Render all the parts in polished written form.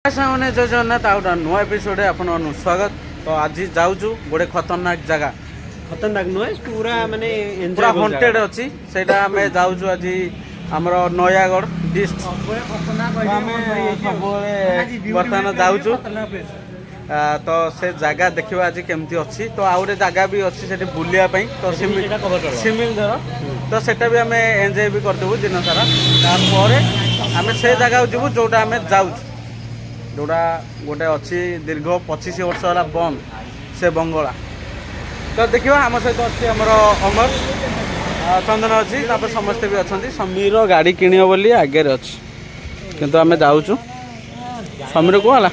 मैंने जय जगन्नाथ आ नुआ एपिसोड आप स्वागत। तो आज जाऊँ गोटे खतरनाक जगह खतरनाक नुहे पूरा माने पूरा हंटेड अच्छी से जाऊँ आज आमर नयागढ़ डिस्ट्रिक्ट बर्तमान जाऊँ तो से जगह देखा आज केमती अच्छी तो आउ जगह भी अच्छी से बुलायापी तो सिमिल धर तो सेटा भी आम एंजय भी करदेबू दिन सारा तापर आम से जगह जीवु जोटा आम जाऊँ जोड़ा गोटे अच्छी दीर्घ 25 वर्ष है बंद से बंगला तो देखिए आम सहित अच्छी आमर अमर चंदन अच्छी समस्ते भी अच्छा समीर गाड़ी किण बोली आगे अच्छी किंतु आम जाऊँ समीर कौन है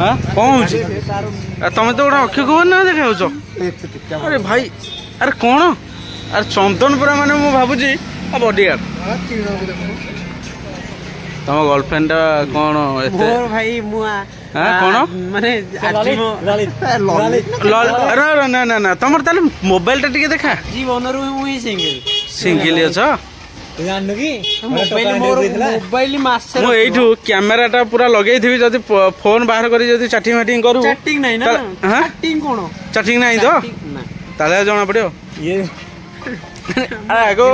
हाँ कौन तुम तो गोटे अक्षय कुमार ना देखा अरे भाई अरे कौन अरे चंदन पूरा माने मु भावुची बॉडीगार्ड तुम गर्लफ्रेंड कौन भाई मुआ कौन माने ना ना ना तुम ताले मोबाइल टा टिके देखा जीवन मुई सिंगल सिंगल अछ जाननु की मोबाइल मोर मोबाइल मास मु एठू कैमरा टा पूरा लगेई थी जदी फोन बाहर करी जदी चैटिंग मैटिंग करू चैटिंग नहीं ना चैटिंग कोन चैटिंग नहीं तो ताले जाना पड़ियो ये आगो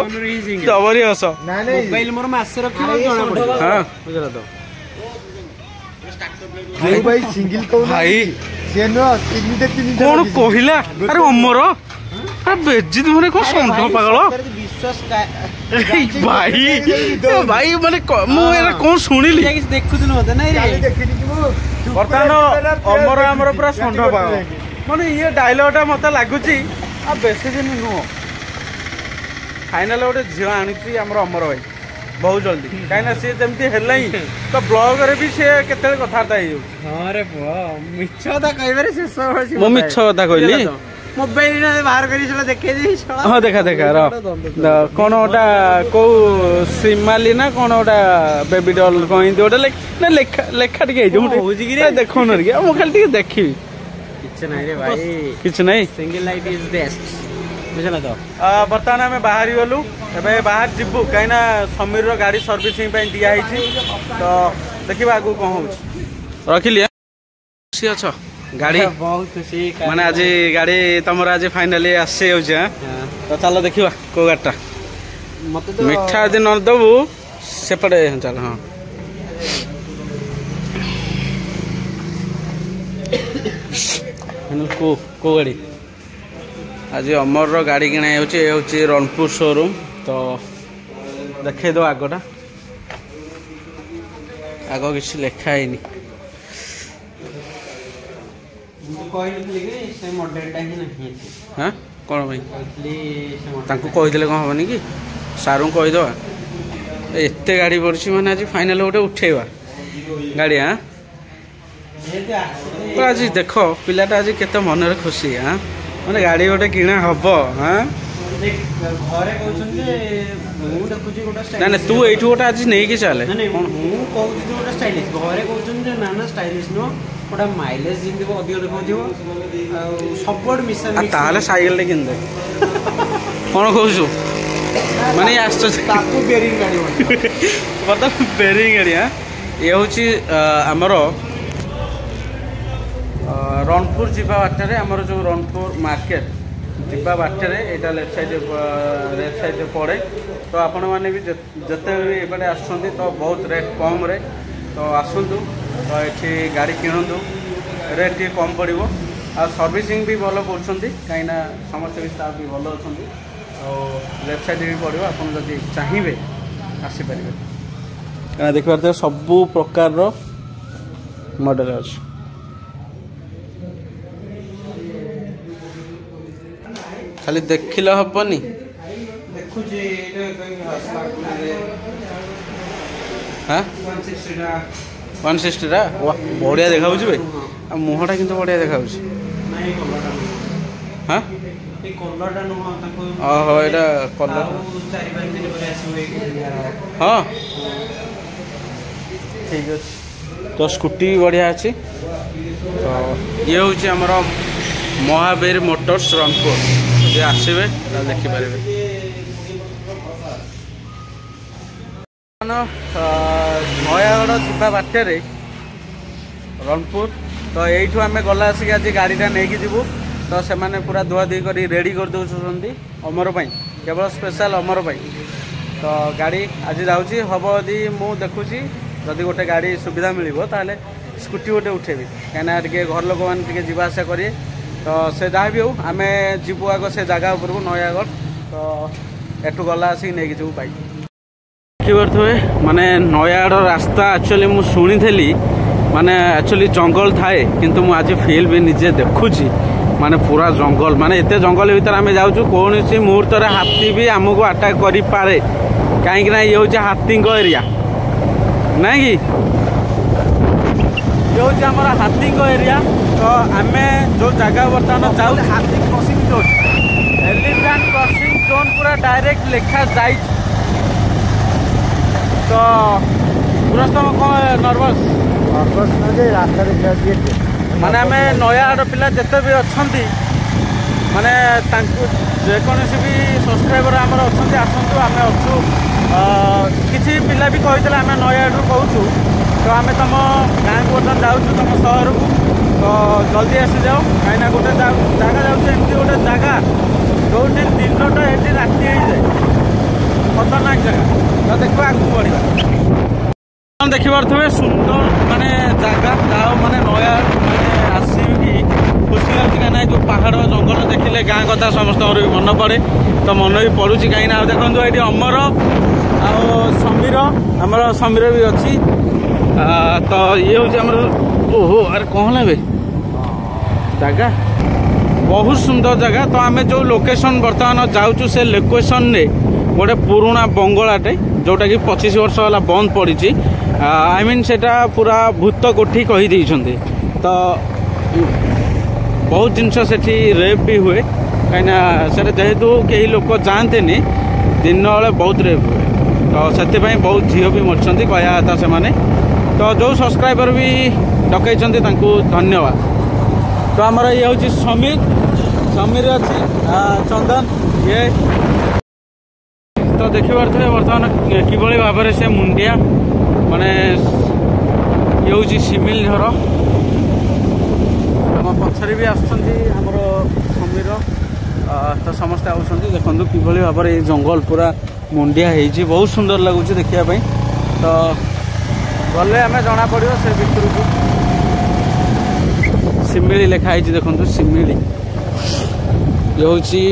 तबरी हस मोबाइल मोर मास रखियो जाना पड़ियो हां बुझला तो भाई सिंगल को भाई सेनो तीन कौन कहिला अरे अमर अरे बेजित माने को संठ पागल विश्वास भाई भाई माने मु एरा कौन सुनिली देखुथुन होता ना रे बर्तमान अमर आमर पूरा संठ पागल माने ये डायलॉग मत लगुची आ बेसी दिन नुह फाइनाल गोटे झील आनी आमर अमर भाई बहुत जल्दी कहीं सी जमी है तो ब्लॉग रे भी सी केते कथबार्ता हाँ रे मिछ कथा कहबारे शेष मु मिछ कथा कहली मोबाइल बाहर कर देखे हाँ देखा देखा कौन गोटा कौ श्रीमाली ना कौन गोटा बेबी डॉल कहीं गोटे लेखा टे देख मुझे देखी किछ नहीं सिंगल लाइफ इज बेस्ट बुझला तो बर्तमान आम बाहरी गलु ए बाहर जीवु कहीं समीर गाड़ी सर्विसिंग दिखाई तो देखा आगू कौन हो रखिली खुशी अच्छ गाड़ी बहुत खुशी माने आज गाड़ी तुम आज फाइनाली आसे तो चलो देखा को गाड़टा मत मिठा यदि न दबु सेपटे चल हाँ को गाड़ी आज अमर गाड़ी किଣା होची रणपुर शोरूम तो देखे दो आगटा आग किसी लिखाई हाँ कौन भाई कहीदे कौन हेनी कि सारू कहीदे एत गाड़ी पड़ी मैंने आज फाइनाल गोटे उठेवा गाड़ी हाँ तो आज देख पिलाटा आज केते मन खुशी हाँ मैंने गाड़ी गोटे किଣା हम हाँ ना ना तू ये गोटे आज नहीं कि चले गोटे माइलेज जिंदे अधिक देखो सब मिशन ताले साइकिल किन दे कौन कहू माने बेरिंग गाड़ी बर्तमान बेरिंग गाड़ी हाँ ये हूँ आमर रणपुर जीवा बाटर आमर जो रणपुर मार्केट जीवा बाटर यहाँ लेफ्ट साइड पड़े तो आपण मैंने भी जिते भी एपटे आसुँच तो बहुत रेट कम रे तो आसतु तो ये गाड़ी किणु रेट टी कम पड़ो आ सर्विसिंग भी भल कर कहीं समस्त भी स्टाफ भी भल अच्छा और लेफ्ट साइड भी पड़ो आप चाहिए आसीपर देखिए सबू प्रकार मॉडल अच्छे खाली देखिले हेनी हाँ 160 बढ़िया देखा भाई मुहटा कि बढ़िया देखा हाँ ओहो यहाँ कलर हाँ ठीक अच्छे तो स्कूटी भी बढ़िया अच्छी तो ये हूँ आमर महावीर मोटर्स रनपुर जी आसवे देखिपारे ନୟାଗଡ଼ ଯିବା ବାଟରେ ରଣପୁର ତ ଏଇଠୁ ଆମେ ଗଲା ଆସିକି ଆଜି ଗାଡ଼ିଟା ନେଇକି ଯିବୁ ତ ସେମାନେ ପୁରା ଧୁଆଧୁଇ କରି ରେଡ଼ି କରିଦେଉଛନ୍ତି ଅମର ପାଇଁ କେବଳ ସ୍ପେଶାଲ ଅମର ପାଇଁ ତ ଗାଡ଼ି ଆଜି ଯାଉଛି ହେବ ଯଦି ମୁଁ ଦେଖୁଛି ଯଦି ଗୋଟେ ଗାଡ଼ି ସୁବିଧା ମିଳିବ ତାହେଲେ ସ୍କୁଟି ଗୋଟେ ଉଠେଇବି କାହିଁକିନା ଟିକେ ଘର ଲୋକମାନେ ଟିକେ ଯିବା ଆସିବା କରିବେ ତ ସେ ଯାହା ବି ହଉ ଆମେ ଯିବୁ ଆଗ ସେ ଜାଗା ଉପରକୁ ନୟାଗଡ଼ ତ ଏଠୁ ଗଲା ଆସିକି ନେଇକି ଯିବୁ ବାଇକ୍ ଦେଖିପାରୁଥିବେ ମାନେ ନୟାଗଡ଼ ରାସ୍ତା ଆକ୍ଚୁଆଲି ମୁଁ ଶୁଣିଥିଲି ମାନେ ଆକ୍ଚୁଆଲି ଜଙ୍ଗଲ ଥାଏ କିନ୍ତୁ ମୁଁ ଆଜି ଫିଲ୍ ବି ନିଜେ ଦେଖୁଛି ମାନେ ପୁରା ଜଙ୍ଗଲ ମାନେ ଏତେ ଜଙ୍ଗଲ ଭିତରେ ଆମେ ଯାଉଛୁ କୌଣସି ମୁହୂର୍ତ୍ତରେ ହାତୀ ବି ଆମକୁ ଆଟାକ୍ କରିପାରେ କାହିଁକି ନା ଇଏ ହେଉଛି ହାତୀଙ୍କ ଏରିଆ ନାଇଁ କି ଇଏ ହେଉଛି ଆମର ହାତୀଙ୍କ ଏରିଆ ତ ଆମେ ଯେଉଁ ଜାଗା ବର୍ତ୍ତମାନ ଯାଉଛୁ ହାତୀ crossing zone elephant crossing zone ପୁରା ଡାଇରେକ୍ଟ ଲେଖା ଯାଇଛି ତ ପୁରା ତମ କ'ଣ ନର୍ଭସ୍ ମାନେ ଆମେ ନୟାଗଡ଼ ପିଲା ଯେତେ ବି ଅଛନ୍ତି ମାନେ ତାଙ୍କୁ ଯେକୌଣସି ବି ସବସ୍କ୍ରାଇବର ଆମର ଅଛନ୍ତି ଆସନ୍ତୁ ଆମେ ଅଛୁ କିଛି ପିଲା ବି କହିଥିଲେ ଆମେ ନୟାଗଡ଼ରୁ କହୁଛୁ ତ ଆମେ ତୁମ ଗାଁକୁ ବର୍ତ୍ତମାନ ଯାଉଛୁ ତୁମ ସହରକୁ ତ ଜଲ୍ଦି ଆସିଯାଉ କାହିଁକିନା ଗୋଟେ ଜାଗା ଯାଉଛି ଏମିତି ଗୋଟେ ଜାଗା ଯେଉଁଠି ଦିନଟା ଏଠି ରାତି ହେଇଯାଏ ଖତରନାକ ଜାଗା ତ ଦେଖିବା ଆଗକୁ ବଢ଼ିବା ଦେଖିପାରୁଥିବେ ସୁନ୍ଦର ମାନେ ଜାଗା ଯାହା ମାନେ ନୟାଗଡ଼ ମାନେ ଆସିକି ଖୁସି ଲାଗୁଛି କାହିଁକିନା ଯେଉଁ ପାହାଡ଼ ଜଙ୍ଗଲ ଦେଖିଲେ ଗାଁ କଥା ସମସ୍ତଙ୍କର ବି ମନେ ପଡ଼େ ତ ମନେ ବି ପଡ଼ୁଛି କାହିଁକିନା ଆଉ ଦେଖନ୍ତୁ ଏଇଠି ଅମର ଆଉ ସମୀର ଆମର ସମୀର ବି ଅଛି ତ ଇଏ ହେଉଛି ଆମର ଓହୋ ଆରେ କ'ଣ ହେଲା ଏବେ ଜାଗା ବହୁତ ସୁନ୍ଦର ଜାଗା ତ ଆମେ ଯେଉଁ ଲୋକେସନ୍ ବର୍ତ୍ତମାନ ଯାଉଛୁ ସେ ଲୋକେସନ୍ରେ ଗୋଟେ ପୁରୁଣା ବଙ୍ଗଳାଟେ ଯେଉଁଟାକି 25 ବର୍ଷ ହେଲା ବନ୍ଦ ପଡ଼ିଛି ଆଇ ମିନ୍ ସେଇଟା ପୁରା ଭୂତ କୋଠି କହିଦେଇଛନ୍ତି ତ ବହୁତ ଜିନିଷ ସେଠି ରେପ୍ ବି ହୁଏ କାହିଁକିନା ସେଟା ଯେହେତୁ କେହି ଲୋକ ଯାଆନ୍ତିନି ଦିନ ବେଳେ ବହୁତ ରେପ୍ ହୁଏ ତ ସେଥିପାଇଁ ବହୁତ ଝିଅ ବି ମରିଛନ୍ତି କହିବା କଥା ସେମାନେ ତ ଯେଉଁ ସବସ୍କ୍ରାଇବର ବି ଡକେଇଛନ୍ତି ତାଙ୍କୁ ଧନ୍ୟବାଦ ତ ଆମର ଇଏ ହେଉଛି ସମୀର ଅଛି ଚନ୍ଦନ ଇଏ ତ ଦେଖିପାରୁଥିବେ ବର୍ତ୍ତମାନ କିଭଳି ଭାବରେ ସେ ମୁଣ୍ଡିଆ ମାନେ ଇଏ ହେଉଛି ଶିମିଳି ଝର ଆମ ପଛରେ ବି ଆସୁଛନ୍ତି ଆମର ସମୀର ତ ସମସ୍ତେ ଆସୁଛନ୍ତି ଦେଖନ୍ତୁ କିଭଳି ଭାବରେ ଏଇ ଜଙ୍ଗଲ ପୁରା ମୁଣ୍ଡିଆ ହେଇଛି ବହୁତ ସୁନ୍ଦର ଲାଗୁଛି ଦେଖିବା ପାଇଁ ତ ଗଲେ ଆମେ ଜଣାପଡ଼ିବ ସେ ଭିତରକୁ ଶିମିଳି ଲେଖା ହେଇଛି ଦେଖନ୍ତୁ ଶିମିଳି ଇଏ ହେଉଛି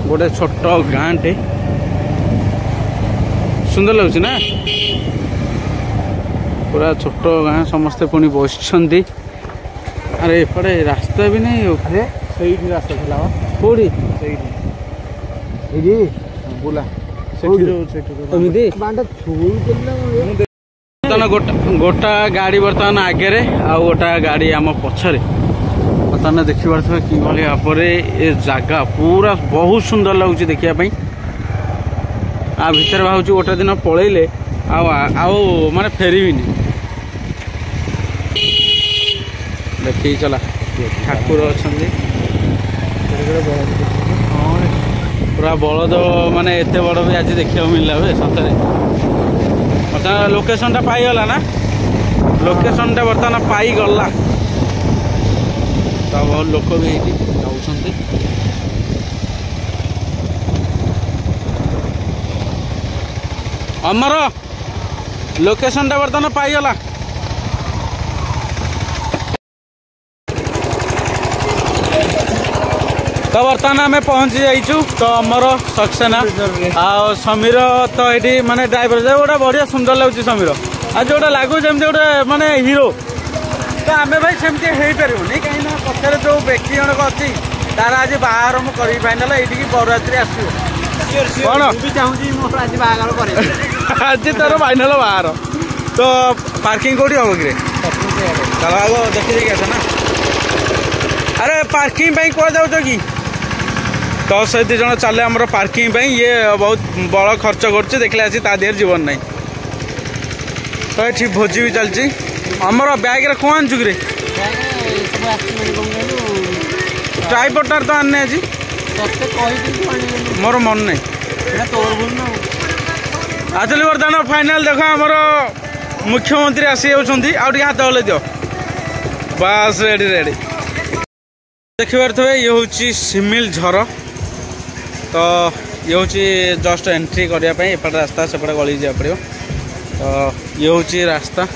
ଗୋଟେ ଛୋଟ ଗାଁଟେ ସୁନ୍ଦର ଲାଗୁଛି ନା ପୁରା ଛୋଟ ଗାଁ ସମସ୍ତେ ପୁଣି ବସିଛନ୍ତି ଆରେ ଏପଟେ ରାସ୍ତା ବି ନାହିଁ ସେଇଠି ରାସ୍ତା ଥିଲା କୋଉଠି ସେଇଠି ଏଇଠି ବୁଲା ଏମିତି ଗୋଟା ଗାଡ଼ି ବର୍ତ୍ତମାନ ଆଗରେ ଆଉ ଗୋଟା ଗାଡ଼ି ଆମ ପଛରେ ବର୍ତ୍ତମାନ ଦେଖିପାରୁଥିବା କିଭଳି ଭାବରେ ଏ ଜାଗା ପୁରା ବହୁତ ସୁନ୍ଦର ଲାଗୁଛି ଦେଖିବା ପାଇଁ ଭିତରେ ଭାବୁଛି ଗୋଟେ ଦିନ ପଳେଇଲେ ଆଉ ମାନେ ଫେରିବିନି ଦେଖିକି ଚଲା ଠାକୁର ଅଛନ୍ତି ପୁରା ବଳଦ ମାନେ ଏତେ ବଡ଼ ବି ଆଜି ଦେଖିବାକୁ ମିଳିଲା ବେ ସତରେ ବର୍ତ୍ତମାନ ଲୋକେସନଟା ପାଇଗଲା ନା ଲୋକେସନଟା ବର୍ତ୍ତମାନ ପାଇଗଲା ତ ବହୁତ ଲୋକ ବି ଏଇଠି ଯାଉଛନ୍ତି ଆମର ଲୋକେସନଟା ବର୍ତ୍ତମାନ ପାଇଗଲା ତ ବର୍ତ୍ତମାନ ଆମେ ପହଞ୍ଚି ଯାଇଛୁ ତ ଆମର ସକ୍ସେନା ଆଉ ସମୀର ତ ଏଇଠି ମାନେ ଡ୍ରାଇଭର ଗୋଟେ ବଢ଼ିଆ ସୁନ୍ଦର ଲାଗୁଛି ସମୀର ଆଉ ଯୋଉଟା ଲାଗୁଛି ଯେମିତି ଗୋଟେ ମାନେ ହିରୋ ତ ଆମେ ଭାଇ ସେମିତି ହେଇପାରିବୁନି କାହିଁକିନା ପଛରେ ଯେଉଁ ବ୍ୟକ୍ତି ଜଣକ ଅଛି ତାର ଆଜି ବାହାଘର ମୁଁ କରିବି ଫାଇନାଲ ଏଇଠିକି ବରଯାତ୍ରୀ ଆସିବ କ'ଣ ବି ଚାହୁଁଛି ମୋର ଆଜି ବାହାଘର କରିବି ଆଜି ତାର ଫାଇନାଲ ବାହାଘର ତ ପାର୍କିଂ କୋଉଠି ହବ କିରେ ଚାଲ ଆଗ ଦେଖି ଦେଇକି ଆସ ନା ଆରେ ପାର୍କିଂ ପାଇଁ କୁଆ ଯାଉଛ କି ତ ସେ ଦୁଇ ଜଣ ଚାଲେ ଆମର ପାର୍କିଂ ପାଇଁ ଇଏ ବହୁତ ବଡ଼ ଖର୍ଚ୍ଚ କରୁଛି ଦେଖିଲେ ଆସି ତା ଦେହରେ ଜୀବନ ନାହିଁ ତ ଏଠି ଭୋଜି ବି ଚାଲିଛି ଆମର ବ୍ୟାଗ୍ରେ କ'ଣ ଆଣିଛୁ କିରେ ଟ୍ରାଇପଡ଼୍ଟା ତ ଆଣିନି ଆଜି ମୋର ମନ ନାହିଁ ଆକ୍ଚୁଆଲି ବର୍ତ୍ତମାନ ଫାଇନାଲ ଦେଖ ଆମର मुख्यमंत्री आसी जाउछंती आउ टिके हाथ हले दियो बस रेडी रेडी देखिबार थे ये हूँ सिमिल झर तो ये हूँ जस्ट एंट्री करने एपटे रास्ता सेपटे गली जा पड़ो तो ये हूँ रास्ता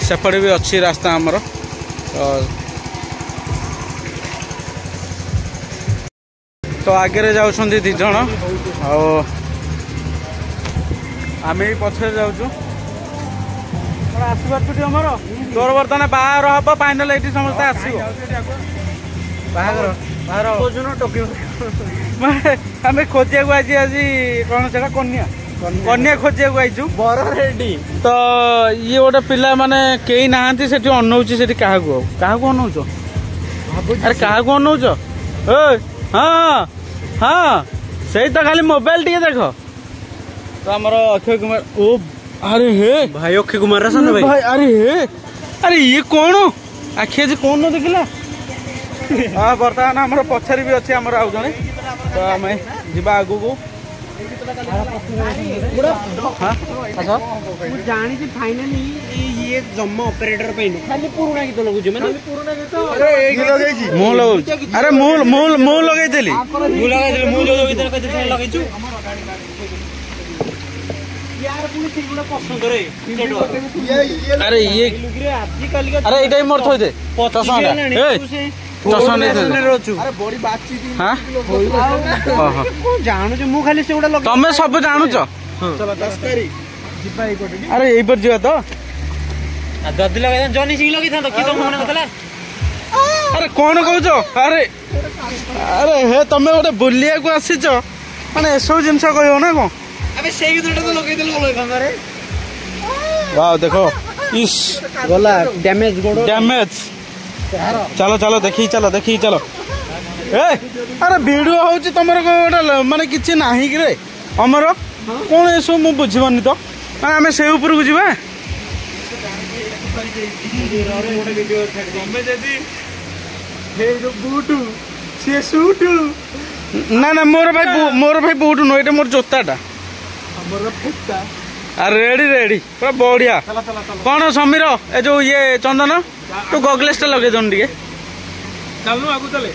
सेपटे भी अच्छी रास्ता आमर तो आगे जाऊँ दिज आम पछे जाऊँ आसबार छुट्टी आमर तोर बर्तमान बाहर हम फाइनाल ये समस्ते आसो आम खोजा आज आज कौन से कन्या कन्या खोजा आईचु बर रेडी तो ये गोटे पिला माने कई ना अनौची से क्या अनौच अरे क्या अनौच हाँ हाँ से तो खाली मोबाइल टी देख तो आमर अक्षय कुमार ओ अरे हे भाई अक्षय कुमार भाई अरे हे अरे ये कौन आखि आज कौन न देखला हाँ बर्तमान आम पछारी भी अच्छे आमर आउ जड़े तो आम जा आगू को जानी फाइनाली ये जम्मा ऑपरेटर खाली पुराना गीत लगुचे माने मु लगौ अरे मु लगैतली मु जो गीत लगैछु यार पुनी सिगुड़ा पसंद रे अरे ये अरे एटाई मोर थोइ दे चश्मा ए चश्मा नै अरे बड़ी बातचीत हां ओहो जानु मु खाली सेगुड़ा लग तमे सब जानु छ चलो 10 तारीख जिबा ई कोटे अरे एई पर जिवा तो ददी लगा जनी सिंह लगी था तो की तो मन कहला अरे कौन कहछ अरे अरे हे तमे गोटे बुलिया को आसी छ माने एसो जिंस कहयो ना को अबे सेही दुटा तो लगे देल बोले था रे वाओ देखो इस गला डैमेज गोड़ो डैमेज चलो चलो देखी चलो ए अरे वीडियो होची तमर गोटे माने किछि नाही कि रे हमर कोन एसो मु बुझिबनी तो आमे से ऊपर को जिबा ना ना मोर भाई बूट नो एटा मोर जोताटा रेडी रेडी पूरा बढ़िया कौन समीर ए जो ये चंदन तू गगलेस लगे दन टे चलनु आगु चले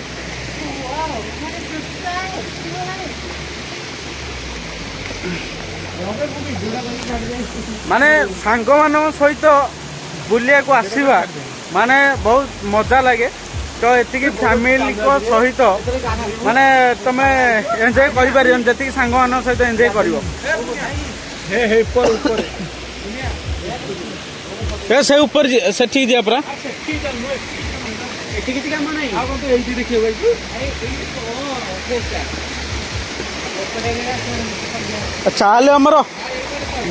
माने सांग मान सहित बुलिया को आसवा माने बहुत मजा लगे तो एतिकी फैमिली को सहित माने तमे एंजॉय करि पारियन जति सांग मान सहित एंजॉय करिवो हे पर ऊपर ए से ऊपर से ठीक दिया परा एठी किति काम नै आ कोन तो एठी देखियो भाई चाल हमर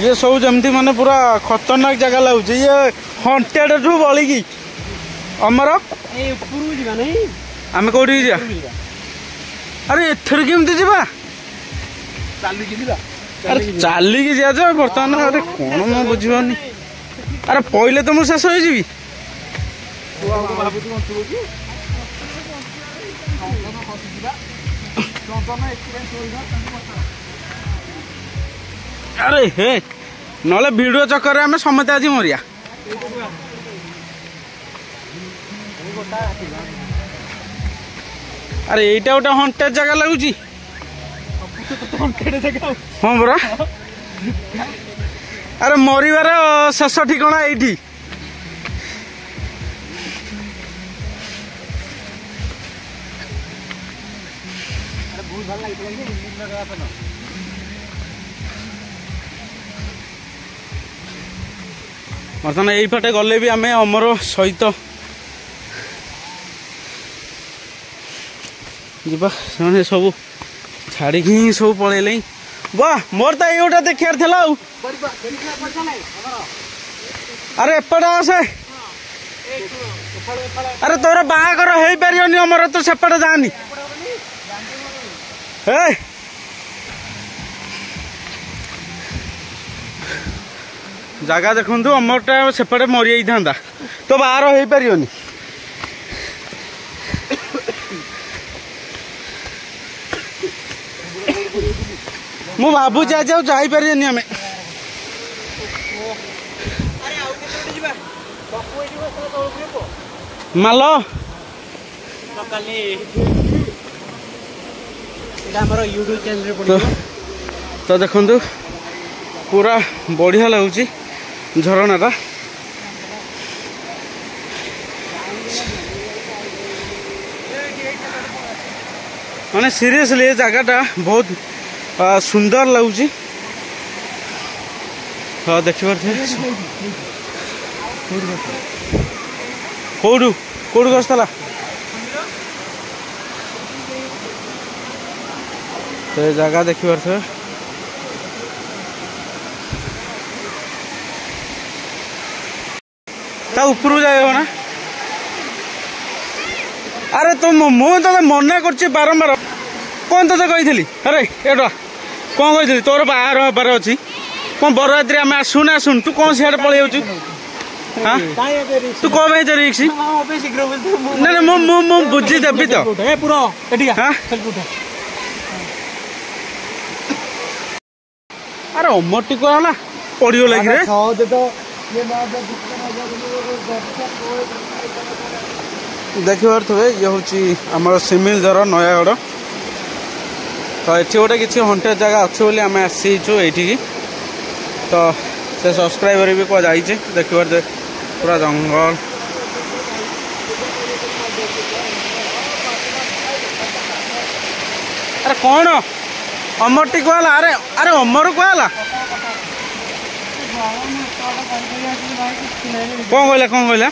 ये सब जमती माने पूरा खतरनाक जगह लगुच ये हंटेड ठू बड़ी की अमर ए पुरु जिबा नै आम कौटी जा अरे एथर केमती जा चाली की दिबा अरे चालिकी जा बर्तमान अरे कौन मैं बुझीपानी अरे पहले तो मुझे शेष हो जी अरे हे ना वीडियो चक्कर आम समते आज मरिया अरे यहीटा गोटे हंटेड जगह लगुच हाँ बरा अरे मरबार शेष ठिकाना ये बर्तमान यही पटे गले भी आम अमर सहित जीवा से सब छाड़ी ही सब पलैले वाह मोर तो ये देखार था अरे एपटे आसे अरे तोर बाहागर हो पार अमर तो सेपटे जानी जगह देखु अमरटा सेपटे मरी जाता तो बाहर हो पार मु भावुची आज जापारे आम ମାଲ କାଲି ଏଇଟା ଆମର ୟୁଟ୍ୟୁବ ଚ୍ୟାନେଲରେ ପଡ଼ିବ। ତ ଦେଖନ୍ତୁ ପୁରା ବଢ଼ିଆ ଲାଗୁଛି ଝରଣାଟା। ମାନେ ସିରିୟସଲି ଏ ଜାଗାଟା ବହୁତ ସୁନ୍ଦର ଲାଗୁଛି। ହଁ ଦେଖିପାରୁଥିବେ କୋଉଠୁ କୋଉଠୁ ଗଛଥିଲା ତ ଏ ଜାଗା ଦେଖିପାରୁଥିବେ। ତା ଉପରକୁ ଯାଇ ହବ ନା? ଆରେ ତ ମୁଁ ତତେ ମନା କରୁଛି ବାରମ୍ବାର। କ'ଣ ତତେ କହିଥିଲି? ଆରେ ଏଇଟା କ'ଣ କହିଥିଲି? ତୋର ବାହାର ହେବାର ଅଛି। କ'ଣ ବରଯାତ୍ରୀ ଆମେ ଆସୁନ ଆସୁନ ତୁ କ'ଣ ସିଆଡ଼େ ପଳେଇ ଯାଉଛୁ? ହଁ ତୁ କ'ଣ ପାଇଁ ଏତେ ରିକ୍ସ? ନା ନା ମୁଁ ବୁଝିଦେବି ତ। ଆରେ ଅମର ଟିକୁ ହେଲା ପଡ଼ିବ ଲାଗିରେ। ଦେଖିପାରୁଥିବେ ଇଏ ହେଉଛି ଆମର ଶିମିଳିଝର ନୟାଗଡ଼। ତ ଏଠି ଗୋଟେ କିଛି ହଣ୍ଟେଡ୍ ଜାଗା ଅଛି ବୋଲି ଆମେ ଆସିଛୁ ଏଇଠିକି। ତ ସେ ସବସ୍କ୍ରାଇବର ବି କୁଆ ଯାଇଛି ଦେଖିପାରୁଥିବେ ପୁରା ଜଙ୍ଗଲ। ଆରେ କ'ଣ ଅମରଟି କୁହାହେଲା? ଆରେ ଆରେ ଅମର କୁହାହେଲା କ'ଣ କହିଲା କ'ଣ କହିଲା?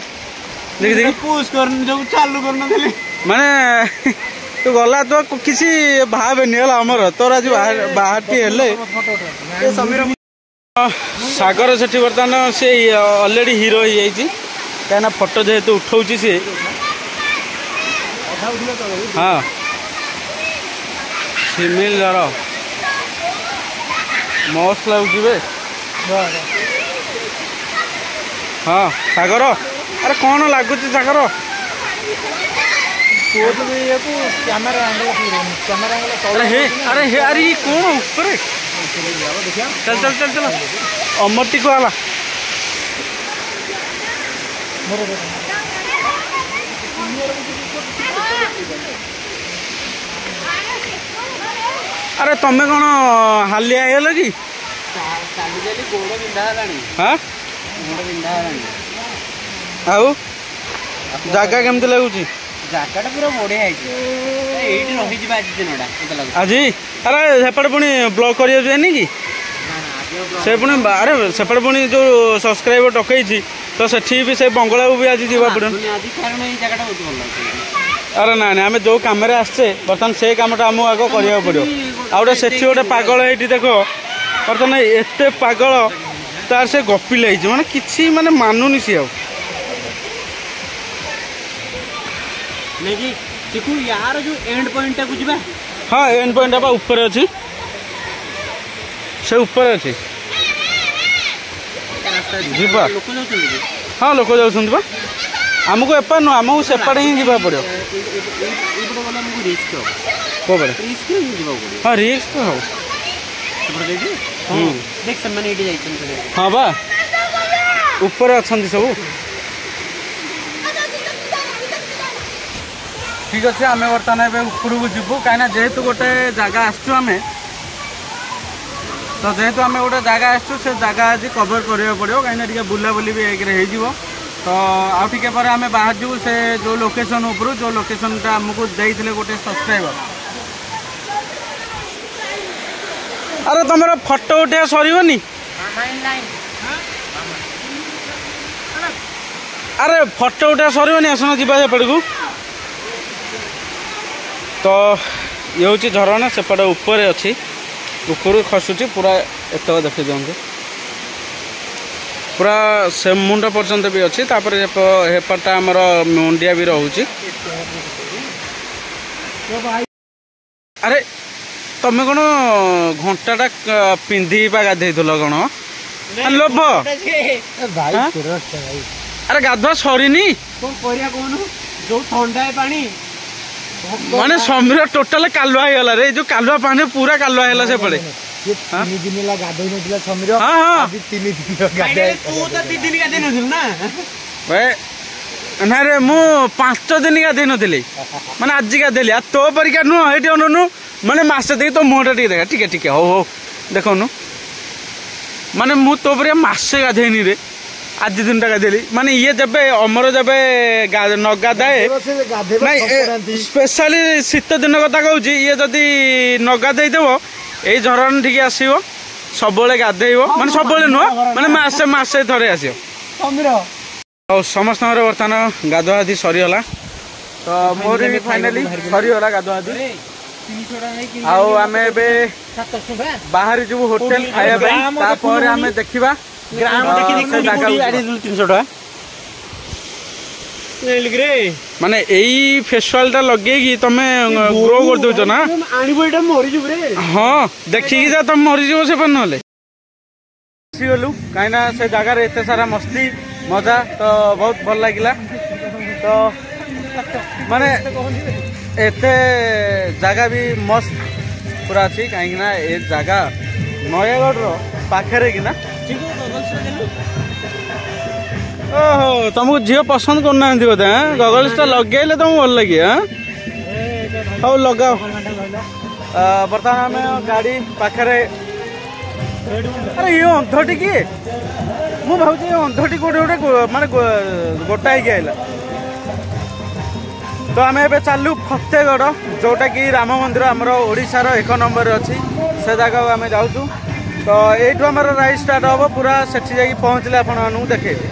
ଦେଖି ଦେଖି ଚାଲୁ କରୁନଥିଲି ମାନେ ତୁ ଗଲା ତ କିଛି ଭାବେନି ହେଲା ଅମର। ତୋର ଆଜି ବାହାରଟି ହେଲେ ସାଗର ସେଠି ବର୍ତ୍ତମାନ ସେ ଅଲରେଡ଼ି ହିରୋ ହେଇଯାଇଛି। କାହିଁକିନା ଫଟୋ ଯେହେତୁ ଉଠଉଛି ସିଏ। ହଁ ଶିମିଳିଝର ମସ୍ତ ଲାଗୁଛି ବେ। ହଁ ସାଗର ଆରେ କ'ଣ ଲାଗୁଛି ସାଗର? ଆରେ ହେ ଆରେ ହେ ଆରେ ଇଏ କ'ଣ ଉପରେ? ଚାଲ ଚାଲ ଚାଲ ଚାଲ ଅମରଟି କୁହାହେଲା। ଆରେ ତମେ କ'ଣ ହାଲିଆ ହେଇଗଲ କି? ହଁ ଆଉ ଜାଗା କେମିତି ଲାଗୁଛି? ଜାଗାଟା ପୁରା ବଢିଆ ହେଇଛି। ଏଇଠି ରହିଯିବା ଆଜି ଦିନଟା ଆଜି। ଆରେ ସେପଟେ ପୁଣି ବ୍ଲଗ କରିବାକୁ ଯାଇନି କି? ସେ ପୁଣି ଆରେ ସେପଟେ ପୁଣି ଯୋଉ ସବସ୍କ୍ରାଇବର ଡକେଇଛି ତ ସେଠି ବି ସେ ବଙ୍ଗଳାକୁ ବି ଆଜି ଯିବା ପଡ଼ିବ। ଆରେ ନାଇଁ ନାଇଁ ଆମେ ଯୋଉ କାମରେ ଆସିଛେ ବର୍ତ୍ତମାନ ସେଇ କାମଟା ଆମକୁ ଆଗ କରିବାକୁ ପଡ଼ିବ। ଆଉ ଗୋଟେ ସେଠି ଗୋଟେ ପାଗଳ ହେଇଠି ଦେଖ ବର୍ତ୍ତମାନ ଏତେ ପାଗଳ ତାର ସେ ଗପି ଲାଗିଛି ମାନେ କିଛି ମାନେ ମାନୁନି ସିଏ ଆଉ। यार जो एंड पॉइंट को ଯିବା। हाँ एंड पॉइंट बा ऊपर अच्छी से ऊपर अच्छी जीवा। हाँ लोक जाऊँ बा आमको एपट नुह आमको सेपटे ही जावा पड़ो। हाँ रिस्क तो हाँ बा ऊपर अच्छा सब ठीक अच्छे। आम बर्तमान उपरको जीवु कहीं जेहेतु गोटे जगह आसचु आम तो जेहेतु आम गोटे जगह आसचु से जगह आज कवर करा पड़ो कहीं बुलाबुली भी एक तो आउ टे पर आम बाहर जीवु से जो लोकेशन उपरू जो लोकेशनटा आमको देते गोटे सब्सक्राइबर। अरे तुम फोटो उठा सरनी अरे फोटो उठा सरनी आसन जा सेपट को तो ये हूँ झरणा सेपटे ऊपर अच्छी ऊपर खसुची पूरा एत देखी दिखाते पूरा से मुंड पर्यंत भी अच्छी हेपटा आमर मुंडिया भी रोचे। अरे तमें कौन घंटाटा पिंधि गाधे कौन लोभ अरे गाधुआ सरीनी जो ठंडा पानी माने समीर टोटाल कालुआ होगा रे जो कालुआ पानी पूरा कालुआ है सेपटे। हाँ हाँ ନା ରେ ମୁଁ 5 ଦିନ ଗାଧେଇ ନଥିଲି ମାନେ ଆଜି ଗାଧେଇଲି ଆଉ ତୋ ପରୀକ୍ଷା ନୁହଁ ଏଇଠି ଅନୁନୁ ମାନେ ମାସେ ଦେଖି ତୋ ମୁହଁଟା ଟିକେ ଦେଖା ଟିକେ ଟିକେ ହଉ ହଉ ଦେଖୁନୁ ମାନେ ମୁଁ ତୋ ପରୀକ୍ଷା ମାସେ ଗାଧେଇନି ରେ ଆଜି ଦିନଟା ଗାଧେଇଲି ମାନେ ଇଏ ଯେବେ ଅମର ଯେବେ ନ ଗାଧାଏ ନାଇଁ ସ୍ପେଶାଲି ଶୀତ ଦିନ କଥା କହୁଛି ଇଏ ଯଦି ନ ଗାଧେଇଥିବ ଏଇ ଝରଣା ଟିକେ ଆସିବ ସବୁବେଳେ ଗାଧେଇବ ମାନେ ସବୁବେଳେ ନୁହଁ ମାନେ ମାସେ ଥରେ ଆସିବ ଆଉ ସମସ୍ତଙ୍କର ବର୍ତ୍ତମାନ ଗାଧୁଆଧି ସରିଗଲା ତ ମୋର ବି ଫାଇନାଲି ସରିଗଲା ଗାଧୁଆଧି ଆଉ ଆମେ ଏବେ ବାହାରି ଯିବୁ ହୋଟେଲ ଖାଇବା ପାଇଁ ତାପରେ ଆମେ ଦେଖିବା ମାନେ ଏଇ ଫେଷ୍ଟିଭାଲଟା ଲଗେଇକି ତମେ ଗ୍ରୋ କରିଦଉଛ ନା ହଁ ଦେଖିକି ଯା ତମେ ମରିଯିବ ସେ ନହେଲେ ଆସିଗଲୁ କାହିଁକିନା ସେ ଜାଗାରେ ଏତେ ସାରା ମସ୍ତି ମଜା ତ ବହୁତ ଭଲ ଲାଗିଲା ତ ମାନେ ଏତେ ଜାଗା ବି ମସ୍ତ ପୁରା ଅଛି କାହିଁକିନା ଏ ଜାଗା ନୟାଗଡ଼ର ପାଖରେ କିନା ଓହୋ ତମକୁ ଝିଅ ପସନ୍ଦ କରୁନାହାନ୍ତି ବୋଧେ ଗଗଲ୍ସଟା ଲଗେଇଲେ ତମକୁ ଭଲ ଲାଗେ ହଉ ଲଗାଅ ବର୍ତ୍ତମାନ ଆମେ ଗାଡ଼ି ପାଖରେ ଆରେ ଇଏ ଅନ୍ଧଟି କିଏ ମୁଁ ଭାବୁଛି ଅନ୍ଧଟି କୋଉଠି ଗୋଟେ ମାନେ ଗୋଟା ହେଇକି ଆଇଲା ତ ଆମେ ଏବେ ଚାଲୁ ଫତେଗଡ଼ ଯୋଉଟାକି ରାମ ମନ୍ଦିର ଆମର ଓଡ଼ିଶାର 1 ନମ୍ବରରେ ଅଛି ସେ ଜାଗାକୁ ଆମେ ଯାଉଛୁ ତ ଏଇଠୁ ଆମର ରାଇଡ୍ ଷ୍ଟାର୍ଟ ହବ ପୁରା ସେଠି ଯାଇକି ପହଞ୍ଚିଲେ ଆପଣମାନଙ୍କୁ ଦେଖେଇବି।